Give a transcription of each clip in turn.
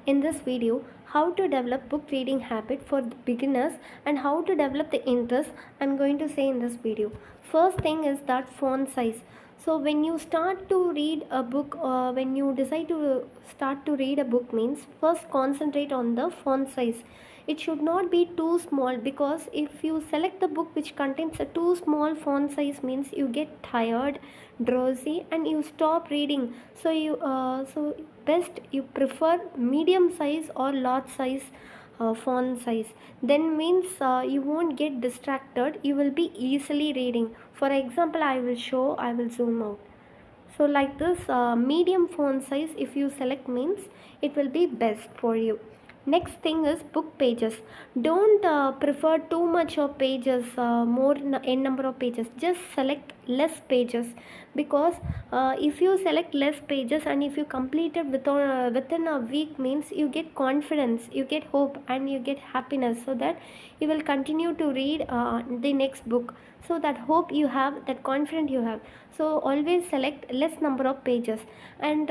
in this video how to develop book reading habit for beginners and how to develop the interest. I'm going to say in this video. First thing is that font size. So when you start to read a book, when you decide to start to read a book, means first concentrate on the font size. It should not be too small, because if you select the book which contains a too small font size, means you get tired, drowsy, and you stop reading. So best you prefer medium size or large size font size. Then means you won't get distracted, you will be easily reading. For example, I will zoom out. So like this, medium font size if you select, means it will be best for you. Next thing is book pages. Don't prefer too much of pages, more n number of pages. Just select less pages, because if you select less pages and if you complete it within a week, means you get confidence, you get hope, and you get happiness, so that you will continue to read the next book. So that hope you have, that confidence you have. So always select less number of pages. And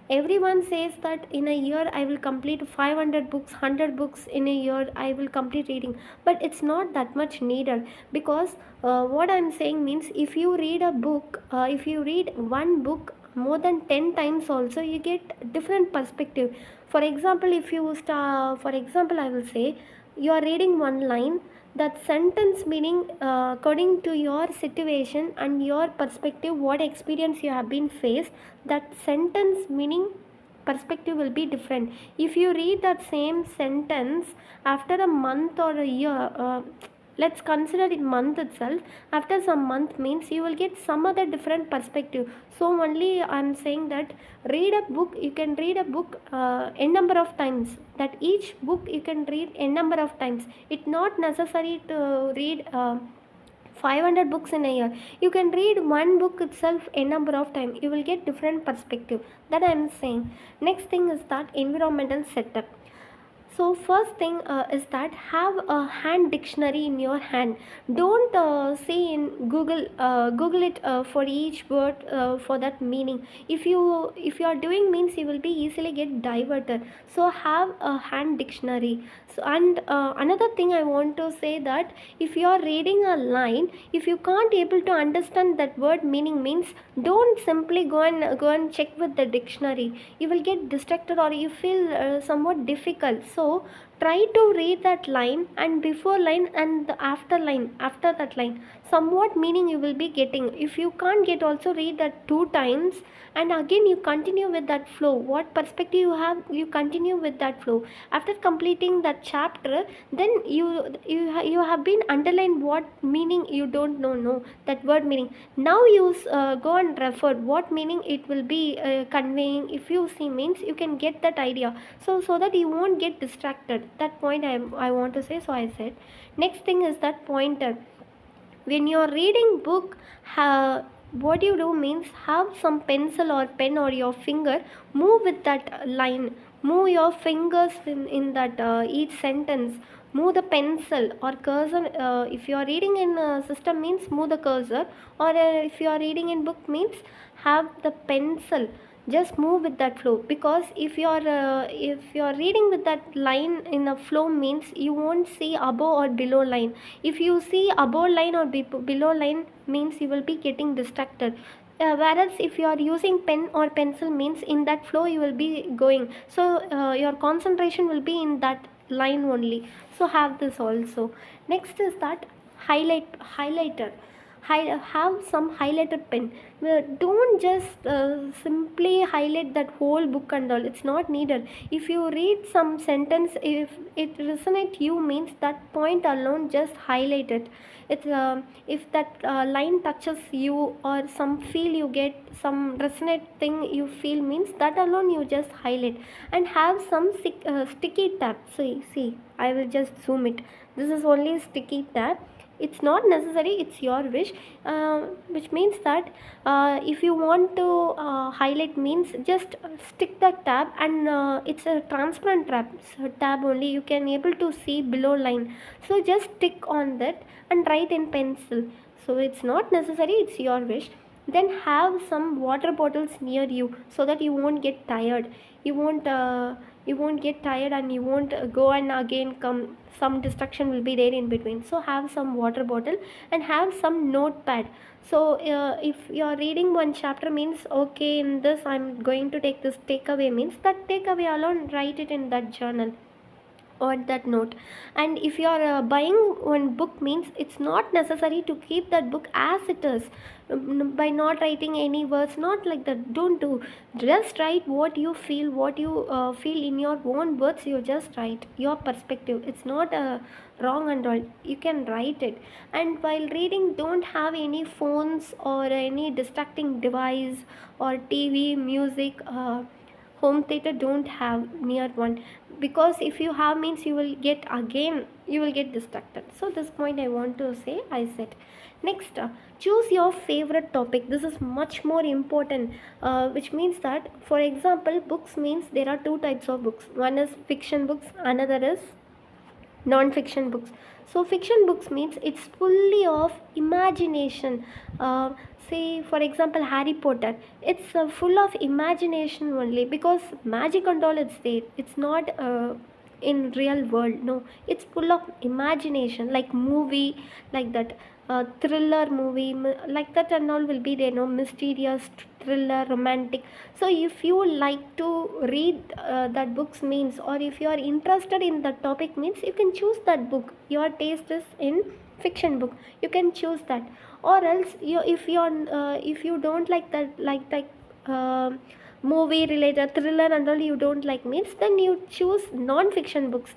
everyone says that in a year I will complete 500 books, 100 books in a year I will complete reading. But it's not that much needed, because what I'm saying means, if you read a book, if you read one book more than 10 times also, you get different perspective. For example, if you start, for example, I will say, you are reading one line, that sentence meaning, according to your situation and your perspective, what experience you have been faced, that sentence meaning perspective will be different. If you read that same sentence after a month or a year, let's consider it month itself, after some month, means you will get some other different perspective. So only I'm saying that read a book, you can read a book n number of times, that each book you can read n number of times. It's not necessary to read 500 books in a year. You can read one book itself a number of times, you will get different perspective, that I am saying. Next thing is that environmental setup. So first thing is that have a hand dictionary in your hand. Don't see in Google it for each word, for that meaning. If you are doing, means you will be easily get diverted. So have a hand dictionary. So, and another thing I want to say, that if you are reading a line, if you can't able to understand that word meaning, means don't simply go and check with the dictionary. You will get distracted, or you feel somewhat difficult. So try to read that line, and before line and the after that line, somewhat meaning you will be getting. If you can't get, also read that two times, and again you continue with that flow, what perspective you have, you continue with that flow. After completing that chapter, then you have been underlined what meaning you don't know, no, that word meaning. Now you go and refer what meaning it will be conveying. If you see, means you can get that idea. So that you won't get distracted. That point I want to say. So I said, next thing is that pointer. When you're reading book, what you do means, have some pencil or pen or your finger, move with that line, move your fingers in that each sentence, move the pencil or cursor. If you are reading in system, means move the cursor, or if you are reading in book, means have the pencil, just move with that flow. Because if you're reading with that line in a flow, means you won't see above or below line. If you see above line or below line, means you will be getting distracted. Whereas if you are using pen or pencil, means in that flow you will be going. So your concentration will be in that line only. So have this also. Next is that highlighter. Have some highlighted pen. Don't just simply highlight that whole book and all, it's not needed. If you read some sentence, if it resonates you, means that point alone, just highlight it. It's if that line touches you, or some feel you get, some resonate thing you feel, means that alone you just highlight. And have some sticky tab. See, I will just zoom it. This is only sticky tab. It's not necessary, it's your wish. Which means that if you want to highlight, means just stick the tab, and it's a transparent tab only, you can able to see below line. So just stick on that and write in pencil. So it's not necessary, it's your wish. Then have some water bottles near you, so that you won't get tired, you won't you won't get tired, and you won't go and again come. Some distraction will be there in between. So have some water bottle and have some notepad. So if you're reading one chapter, means okay, in this I'm going to take this takeaway, means that takeaway alone write it in that journal or that note. And if you are buying one book, means it's not necessary to keep that book as it is. By not writing any words, not like that, don't do. Just write what you feel, what you feel in your own words. You just write your perspective. It's not wrong and all, you can write it. And while reading, don't have any phones or any distracting device or TV, music, home theater, don't have near one, because if you have, means you will get again, you will get distracted. So this point I want to say, I said. Next, choose your favorite topic. This is much more important, which means that, for example, books, means there are two types of books. One is fiction books, another is non-fiction books. So fiction books means it's fully of imagination. Say for example Harry Potter, it's full of imagination only, because magic and all it's there, it's not in real world, no, it's full of imagination. Like movie, like that, thriller movie, like that and all will be there, no, mysterious, thriller, romantic. So if you like to read that books, means, or if you are interested in that topic, means you can choose that book. Your taste is in fiction book, you can choose that. Or else you, if you don't like that, like uh, movie related thriller and all you don't like, means then you choose non-fiction books.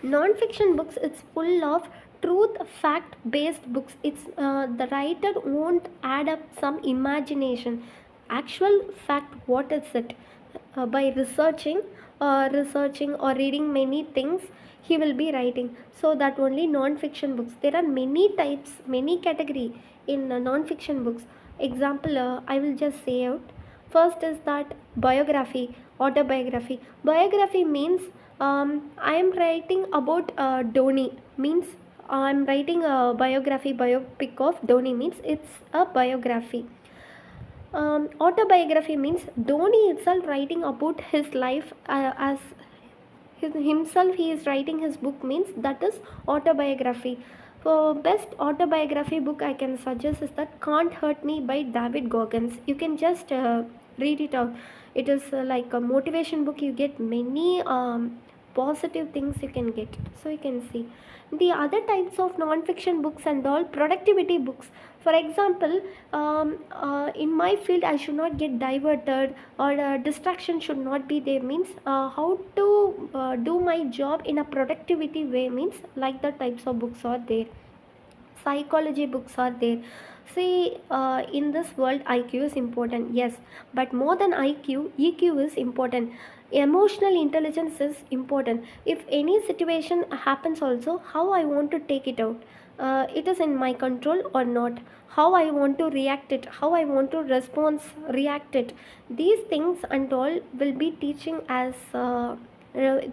Non-fiction books, it's full of truth fact based books. It's the writer won't add up some imagination, actual fact, what is it, by researching or reading many things, he will be writing. So that only non-fiction books. There are many types, many category in non-fiction books. Example, I will just say out. First is that biography, autobiography. Biography means, I am writing about Dhoni, means I am writing a biography, biopic of Dhoni, means it's a biography. Autobiography means Dhoni itself writing about his life, as himself he is writing his book, means that is autobiography. For best autobiography book I can suggest is that Can't Hurt Me by David Goggins. You can just read it out. It is like a motivation book. You get many positive things you can get. So you can see the other types of non-fiction books and all, productivity books. For example, in my field I should not get diverted, or distraction should not be there, means how to do my job in a productivity way, means like the types of books are there. Psychology books are there. See, in this world IQ is important, yes, but more than IQ, EQ is important. Emotional intelligence is important. If any situation happens also, how I want to take it out, it is in my control or not, how I want to react it, how I want to respond, react it. These things and all will be teaching as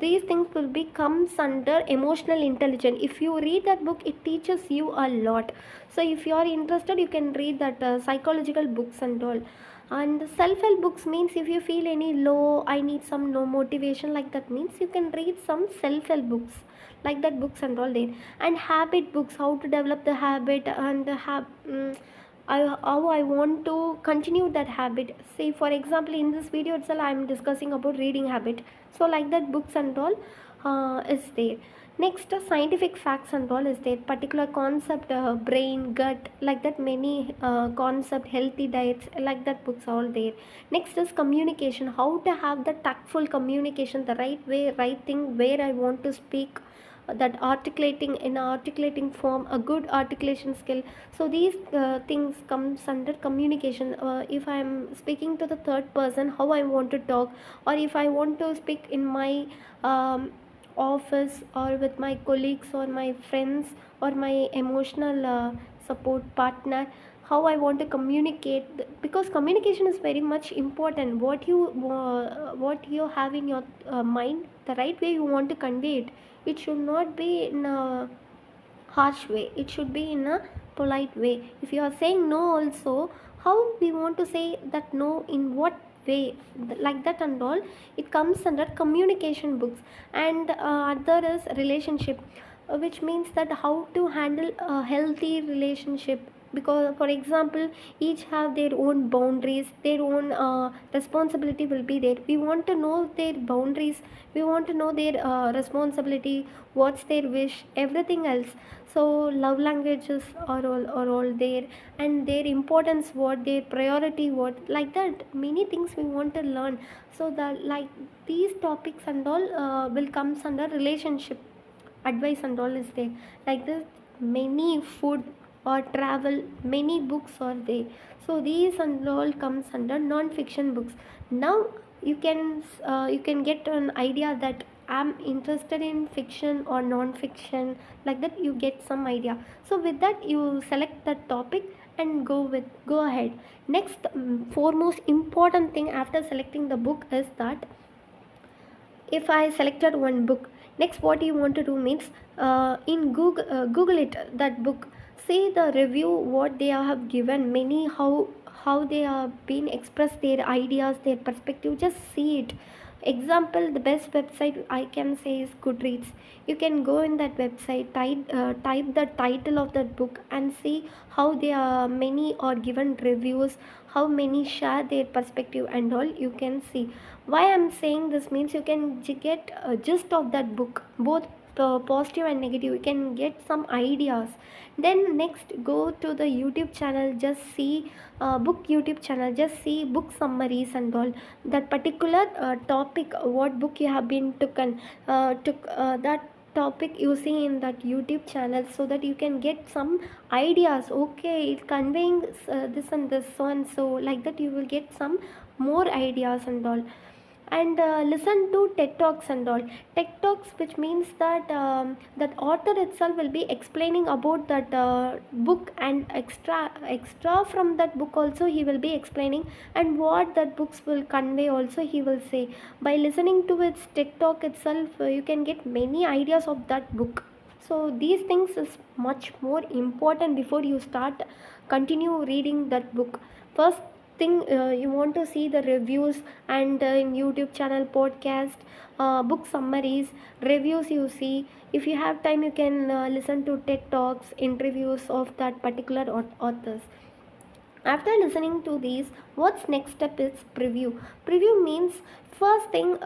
these things will be comes under emotional intelligence. If you read that book, it teaches you a lot. So if you are interested, you can read that psychological books and all. And self-help books means, if you feel any low, I need some no motivation, like that, means you can read some self-help books, like that books and all there. And habit books, how to develop the habit, and how I want to continue that habit. Say for example, in this video itself I am discussing about reading habit. So like that books and all is there. Next, scientific facts and all is there. Particular concept, brain, gut, like that many concept, healthy diets, like that books are all there. Next is communication, how to have the tactful communication, the right way, right thing, where I want to speak, that articulating in articulating form, a good articulation skill. So these things comes under communication. If I am speaking to the third person, how I want to talk, or if I want to speak in my office, or with my colleagues or my friends, or my emotional support partner, how I want to communicate, because communication is very much important. What you have in your mind, the right way you want to convey it. It should not be in a harsh way, it should be in a polite way. If you are saying no also, how we want to say that no, in what way, like that and all, it comes under communication books. And other is relationship, which means that how to handle a healthy relationship. Because for example, each have their own boundaries, their own responsibility will be there. We want to know their boundaries, we want to know their responsibility, what's their wish, everything else. So love languages are all there, and their importance, what their priority, what, like that many things we want to learn. So that, like, these topics and all will comes under relationship advice and all is there. Like this, many food or travel, many books are there. So these and all comes under non-fiction books. Now you can get an idea that I'm interested in fiction or non-fiction, like that you get some idea. So with that, you select that topic and go ahead. Next, foremost important thing after selecting the book is that, if I selected one book, next what you want to do means, in Google it, that book, see the review what they have given, many, how they have been expressed their ideas, their perspective, just see it. Example, the best website I can say is Goodreads. You can go in that website, type the title of that book and see how they are, many are given reviews, how many share their perspective and all, you can see. Why I'm saying this means, you can get a gist of that book, both positive and negative, you can get some ideas. Then next, go to the YouTube channel, just see book YouTube channel, just see book summaries and all, that particular topic, what book you have been took that topic you see in that YouTube channel, so that you can get some ideas. Okay, it conveying this and this, so and so, like that you will get some more ideas and all. And listen to TED Talks and all. TED Talks, which means that that author itself will be explaining about that book, and extra from that book also he will be explaining, and what that books will convey also he will say. By listening to its TED Talk itself, you can get many ideas of that book. So these things is much more important before you start continue reading that book. First thing, you want to see the reviews, and in YouTube channel, podcast, book summaries, reviews you see. If you have time, you can listen to TED Talks, interviews of that particular authors. After listening to these, what's next step is preview. Preview means, first thing,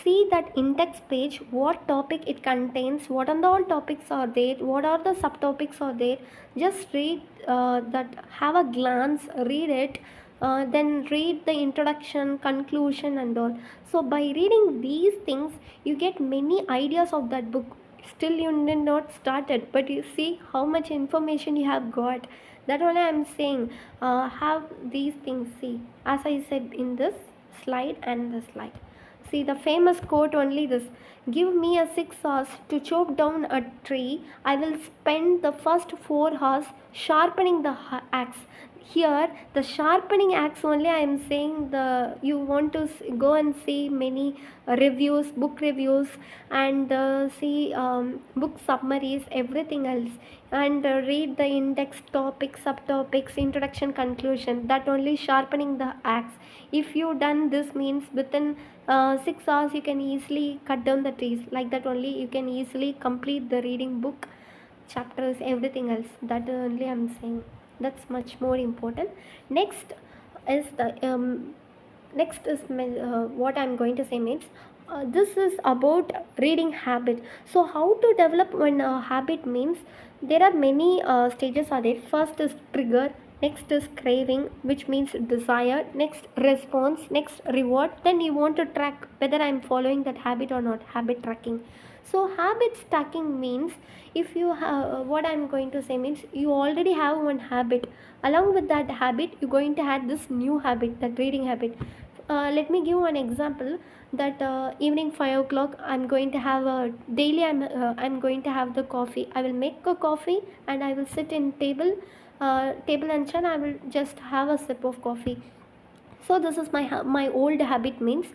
see that index page, what topic it contains, what are the all topics are there, what are the subtopics are there. Just read that, have a glance, read it. Then read the introduction, conclusion and all. So by reading these things, you get many ideas of that book. Still you did not started, but you see how much information you have got. That only I am saying, have these things, see, as I said in this slide and this slide. See the famous quote only this: give me a 6 hours to chop down a tree, I will spend the first 4 hours sharpening the axe. Here the sharpening axe only I am saying, the you want to go and see many reviews, book reviews, and see book summaries, everything else, and read the index, topics, subtopics, introduction, conclusion. That only sharpening the axe. If you done this means, within 6 hours you can easily cut down the trees. Like that only you can easily complete the reading book chapters, everything else. That only I'm saying, that's much more important. Next is the next is what I'm going to say means, this is about reading habit. So how to develop one habit means, there are many stages are there. First is trigger, next is craving, which means desire, next response, next reward. Then you want to track whether I'm following that habit or not, habit tracking. So habit stacking means, if you have what I'm going to say means, you already have one habit, along with that habit you're going to add this new habit, that reading habit. Let me give one example, that evening 5 o'clock I'm going to have a daily, I'm going to have the coffee. I will make a coffee and I will sit in table and chair, I will just have a sip of coffee. So this is my old habit means,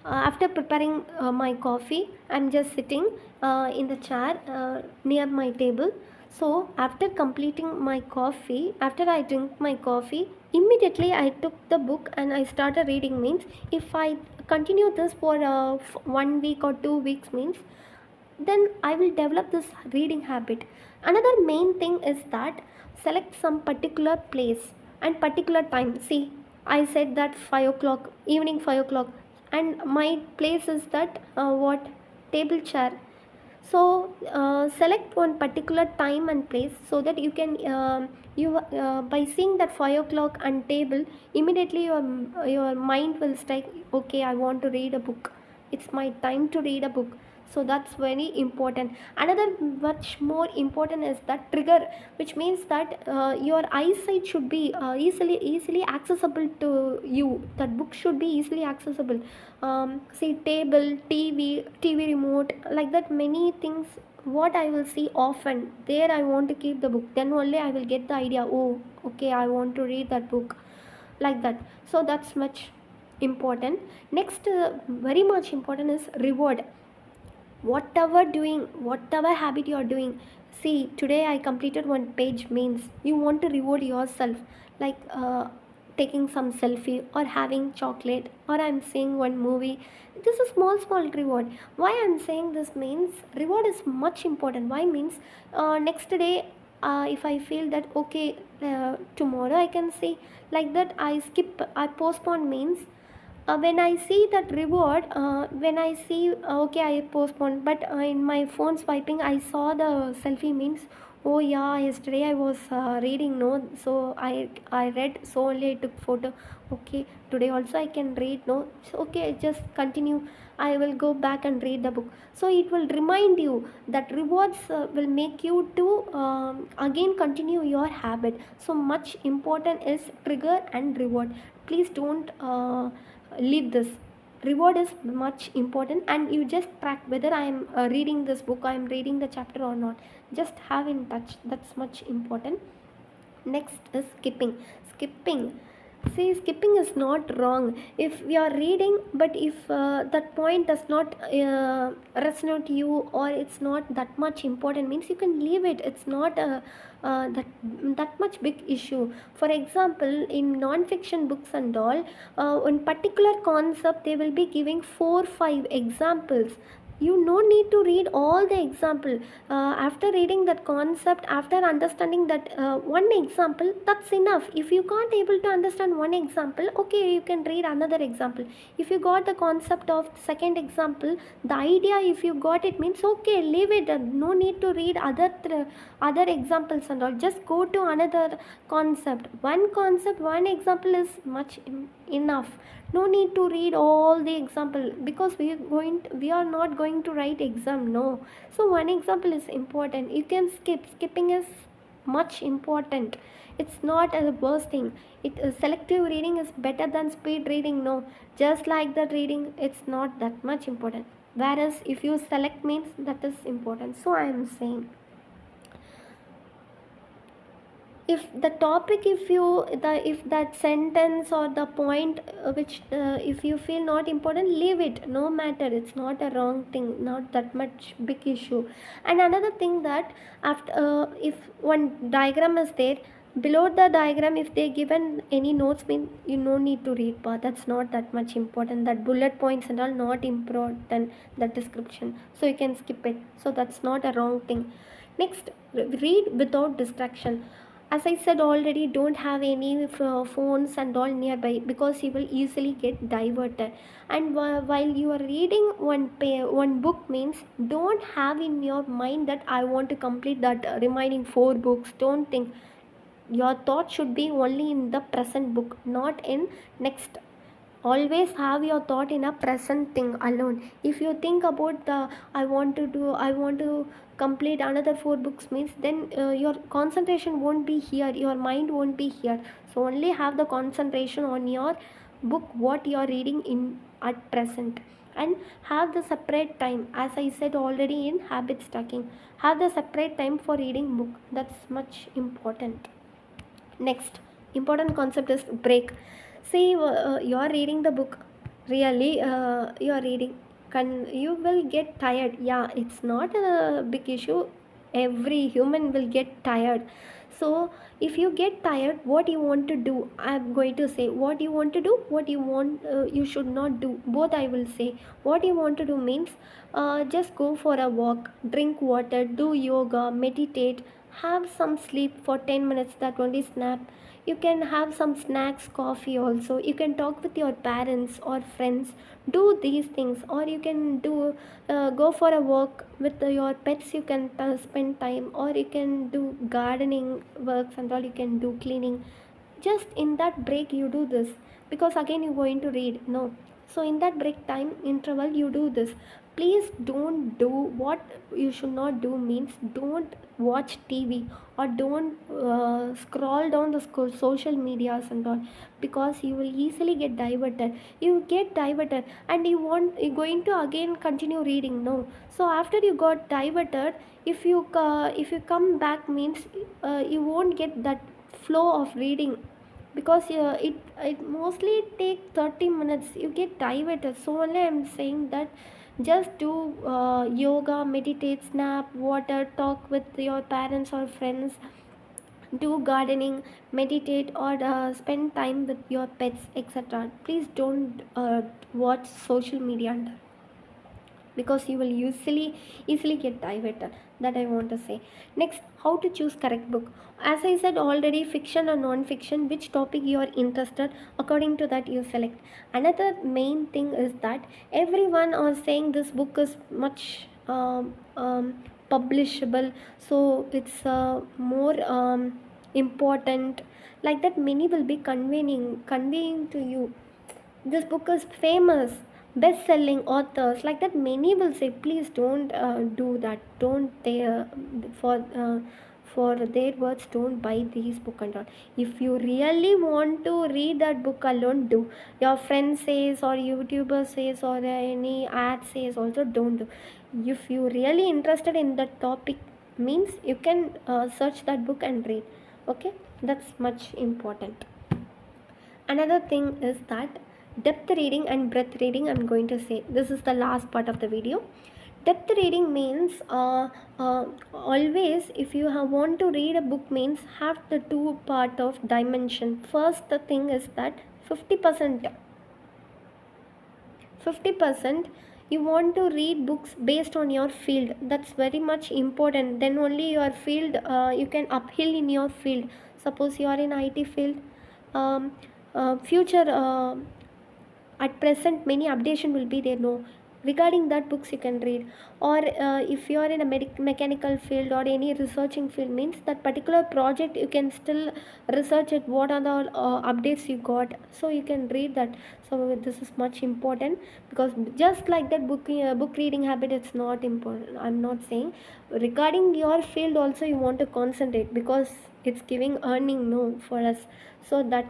after preparing my coffee, I'm just sitting in the chair near my table. So after completing my coffee, after I drink my coffee, Immediately I took the book and I started reading. Means if I continue this for 1 week or 2 weeks, means then I will develop this reading habit. Another main thing is that select some particular place and particular time. See, I said that 5 o'clock, evening 5 o'clock, and my place is that what, table chair. So select one particular time and place so that you can you by seeing that 5 o'clock and table, immediately your mind will strike, okay, I want to read a book, it's my time to read a book. So that's very important. Another much more important is that trigger, which means that your eyesight should be easily accessible to you. That book should be easily accessible. See, table, TV remote, like that, many things. What I will see often there, I want to keep the book, then only I will get the idea, oh, okay, I want to read that book, like that. So that's much important. Next, very much important is reward. Whatever doing, whatever habit you are doing, see, today I completed one page, means you want to reward yourself, like taking some selfie or having chocolate, or I'm seeing one movie. This is small reward. Why I'm saying this means reward is much important. Why means next day, if I feel that okay, tomorrow I can see, like that I skip, I postpone, means when I see that reward, when I see okay, I postponed, but in my phone swiping, I saw the selfie, means oh yeah, yesterday I was reading, no, so I read, so only I took photo. Okay, today also I can read, no, so okay, just continue. I will go back and read the book. So it will remind you that rewards will make you to again continue your habit. So much important is trigger and reward. Please don't leave this. Reward is much important, and you just track whether I am reading this book, I am reading the chapter or not. Just have in touch, that's much important. Next is skipping. See, skipping is not wrong. If we are reading, but if that point does not resonate you, or it's not that much important, means you can leave it. It's not that much big issue. For example, in non-fiction books and all, on particular concept they will be giving 4 5 examples. You no need to read all the example. After reading that concept, after understanding that one example, that's enough. If you can't able to understand one example, okay, you can read another example. If you got the concept of second example, the idea, if you got it, means okay, leave it. No need to read other examples and all. Just go to another concept. One concept, one example is much enough. No need to read all the example, because we are not going to write exam, no. So one example is important. You can skipping is much important. It's not a worst thing. Selective reading is better than speed reading, no. Just like that reading, it's not that much important, whereas if you select, means that is important. So I am saying, if the topic, if that sentence or the point which if you feel not important, leave it, no matter. It's not a wrong thing, not that much big issue. And another thing, that after if one diagram is there, below the diagram if they given any notes, mean you no need to read part. That's not that much important. That bullet points and all not important, that description, so you can skip it. So that's not a wrong thing. Next, read without distraction. As I said already, don't have any phones and all nearby, because you will easily get diverted. And while you are reading one book, means don't have in your mind that I want to complete that remaining 4 books. Don't think. Your thought should be only in the present book, not in next. Always have your thought in a present thing alone. If you think about the I want to complete another 4 books, means then your concentration won't be here, your mind won't be here. So only have the concentration on your book, what you are reading in at present. And have the separate time, as I said already in habit stacking. Have the separate time for reading book. That's much important. Next important concept is break. See, you are reading the book, really, you are reading, you will get tired. Yeah, it's not a big issue. Every human will get tired. So if you get tired, what you want to do, I'm going to say what you want to do, what you want, you should not do, both I will say. What you want to do means, just go for a walk, drink water, do yoga, meditate, have some sleep for 10 minutes, that only snap. You can have some snacks, coffee also. You can talk with your parents or friends, do these things. Or you can do, go for a walk with your pets, you can spend time. Or you can do gardening works and all, you can do cleaning. Just in that break you do this, because again you're going to read, no. So in that break time interval you do this. Please don't do what you should not do means, don't watch TV, or don't scroll down the social medias and all, because you will easily get diverted. You get diverted and you're going to again continue reading, no. So after you got diverted, if you come back means, you won't get that flow of reading, because it mostly take 30 minutes, you get diverted. So only I'm saying that just do yoga, meditate, snap water, talk with your parents or friends, do gardening, meditate, or spend time with your pets, etc. Please don't watch social media and because you will easily get diverted, that I want to say. Next, how to choose correct book. As I said already, fiction or non-fiction, which topic you are interested, according to that you select. Another main thing is that everyone are saying this book is much publishable, so it's more important, like that many will be conveying to you, this book is famous, best selling authors, like that many will say. Please don't do that, don't they for their words, don't buy these book and all. If you really want to read that book alone, do. Your friend says or YouTuber says or any ad says also, don't do. If you really interested in that topic means, you can search that book and read. Okay, that's much important. Another thing is that depth reading and breadth reading, I'm going to say this is the last part of the video. Depth reading means, always if you want to read a book means, have the two part of dimension. First, the thing is that 50% you want to read books based on your field, that's very much important. Then only your field, you can uphill in your field. Suppose you are in IT field, future, at present many updation will be there, no, regarding that books you can read. Or if you are in a mechanical field or any researching field means, that particular project you can still research it, what are the updates you got, so you can read that. So this is much important, because just like that book reading habit, it's not important, I'm not saying. Regarding your field also you want to concentrate, because it's giving earning, no, for us. So that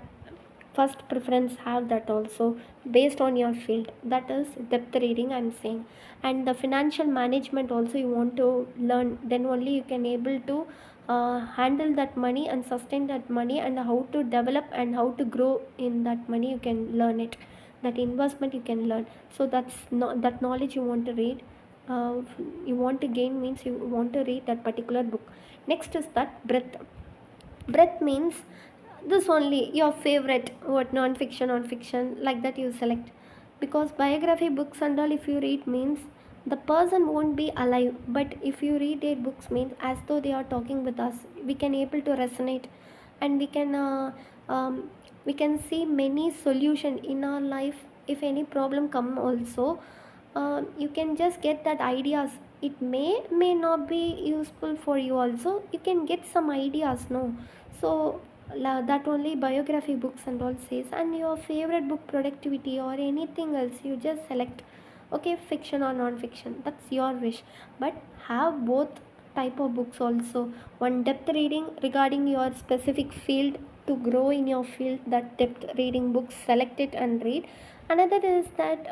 first preference, have that also based on your field, that is depth reading I'm saying. And the financial management also you want to learn, then only you can able to handle that money and sustain that money, and how to develop and how to grow in that money, you can learn it. That investment you can learn. So that's not that knowledge you want to read, uh, you want to gain means, you want to read that particular book. Next is that breadth means, this only your favorite, what non-fiction or fiction, like that you select. Because biography books and all if you read means, the person won't be alive, but if you read their books means, as though they are talking with us, we can able to resonate. And um, we can see many solution in our life. If any problem come also, you can just get that ideas. It may not be useful for you also, you can get some ideas, no. So that only biography books and all says. And your favorite book, productivity or anything else, you just select. Okay, fiction or non-fiction, that's your wish. But have both type of books also. One depth reading regarding your specific field, to grow in your field, that depth reading books, select it and read. Another is that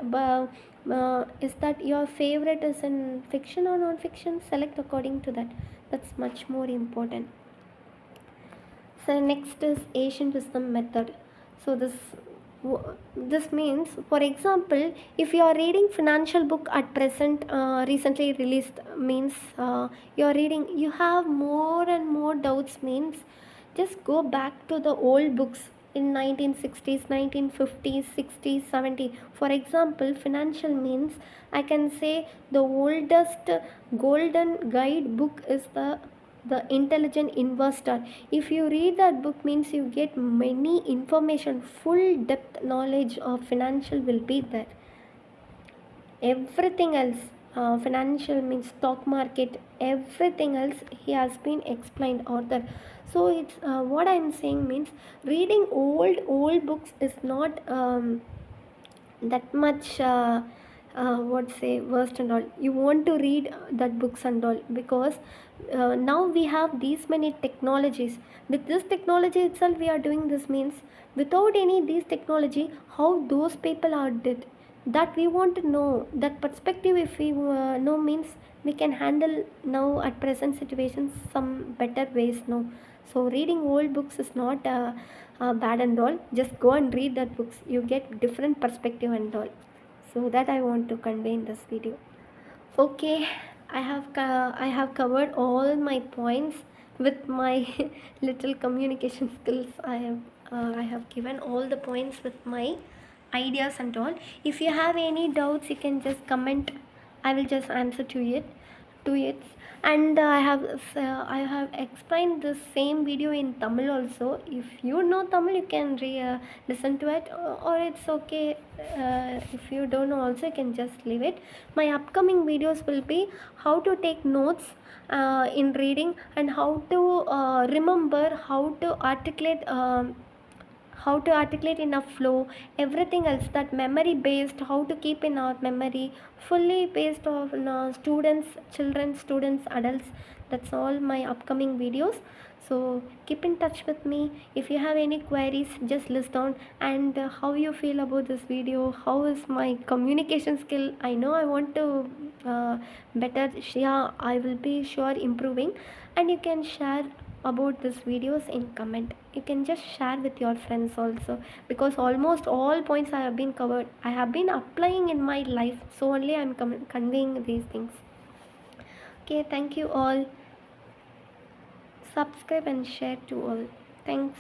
your favorite is in fiction or non-fiction, select according to that. That's much more important. So next is Asian wisdom method. So this means, for example, if you are reading financial book at present, recently released means, you are reading, you have more and more doubts means, Just go back to the old books in 1960s, 1950s, 60s, 70s. For example, financial means I can say the oldest golden guide book is the Intelligent Investor. If you read that book means you get many information, full depth knowledge of financial will be there. Everything else, financial means stock market, everything else he has been explained author. So it's what I'm saying means reading old books is not that much what say worst and all. You want to read that books and all because now we have these many technologies. With this technology itself we are doing this means without any these technology how those people are did, that we want to know that perspective. If we know means we can handle now at present situations some better ways now. So reading old books is not bad and all. Just go and read that books, you get different perspective and all. So that I want to convey in this video. Okay, I have covered all my points with my little communication skills. I have given all the points with my ideas and all. If you have any doubts, you can just comment. I will just answer to it. And I have explained the same video in Tamil also. If you know Tamil, you can listen to it, or it's okay. If you don't know also, you can just leave it. My upcoming videos will be how to take notes in reading, and how to remember, how to articulate in a flow, everything else, that memory based, how to keep in our memory, fully based on students, children, students, adults. That's all my upcoming videos. So keep in touch with me. If you have any queries, just list down. And how you feel about this video, how is my communication skill? I know I want to better. Yeah, I will be sure improving. And you can share about these videos in comment. You can just share with your friends also, because almost all points I have been covered, I have been applying in my life, so only I'm conveying these things. Okay, thank you all. Subscribe and share to all. Thanks.